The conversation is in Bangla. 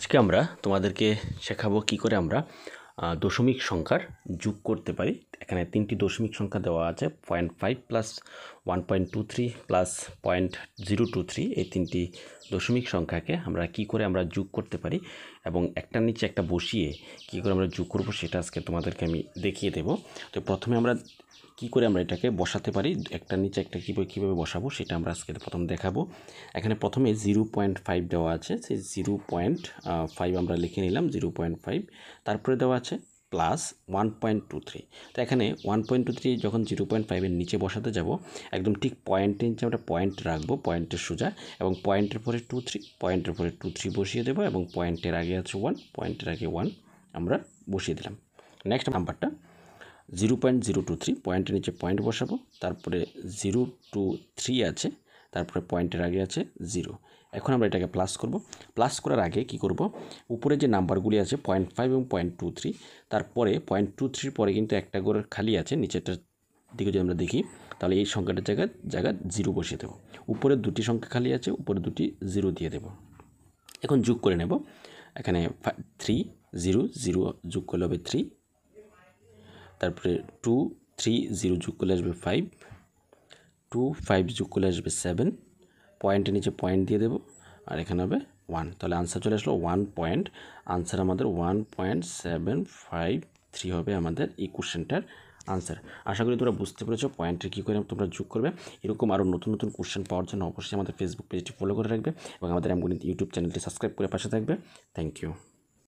আজকে আমরা তোমাদেরকে শেখাবো কি করে আমরা দশমিক সংখ্যার যোগ করতে পারি। এখানে তিনটি দশমিক সংখ্যা দেওয়া আছে 0.5 প্লাস 1.23 প্লাস 0.023 এই তিনটি দশমিক সংখ্যাকে আমরা কি করে আমরা যোগ করতে পারি এবং একটার নিচে একটা বসিয়ে কি করে আমরা যোগ করব সেটা আজকে তোমাদেরকে আমি দেখিয়ে দেব। তো প্রথমে আমরা কি করে আমরা এটাকে বসাতে পারি, একটার নিচে একটা কীভাবে বসাবো সেটা আমরা আজকে প্রথম দেখাবো। এখানে প্রথমে 0.5 দেওয়া আছে, সেই 0.5 আমরা লিখে নিলাম 0.5, তারপরে দেওয়া আছে প্লাস 1.23। তো এখানে 1.23 যখন 0.5-এর নিচে বসাতে যাব একদম ঠিক পয়েন্টের নিচে আমরা পয়েন্ট রাখবো, পয়েন্টের সোজা, এবং পয়েন্টের পরে 23, পয়েন্টের পরে 23 বসিয়ে দেবো এবং পয়েন্টের আগে আছে 1, পয়েন্টের আগে 1 আমরা বসিয়ে দিলাম। নেক্সট নাম্বারটা 0.023, পয়েন্টের নিচে পয়েন্ট বসাবো, তারপরে 023 আছে, তারপরে পয়েন্টের আগে আছে 0। এখন আমরা এটাকে প্লাস করব। প্লাস করার আগে কি করব, উপরে যে নাম্বারগুলি আছে 0.5 এবং 0.23, তারপরে 0.23 পরে কিন্তু একটা করে খালি আছে, নিচেরটার দিকে যদি আমরা দেখি তাহলে এই সংখ্যাটার জায়গায় 0 বসিয়ে দেবো। উপরে দুটি সংখ্যা খালি আছে, উপরে দুটি 0 দিয়ে দেব। এখন যোগ করে নেব। এখানে 3 0 0 যোগ করলে হবে 3, তারপরে 2 3 0 যোগ করলে আসবে 5, 2 5 যোগ করলে আসবে 7, পয়েন্টের নিচে পয়েন্ট দিয়ে দেবো, আর এখানে হবে 1। তাহলে আনসার চলে আসলো 1 পয়েন্ট, আনসার আমাদের 1.753 হবে আমাদের এই কোশ্চেনটার আনসার। আশা করি তোমরা বুঝতে পেরেছো পয়েন্টের কী করে তোমরা যোগ করবে। এরকম আরও নতুন নতুন কোশ্চেন পাওয়ার জন্য অবশ্যই আমাদের ফেসবুক পেজটি ফলো করে রাখবে এবং আমাদের আমগণিত ইউটিউব চ্যানেলটি সাবস্ক্রাইব করে পাশে থাকবে। Thank you.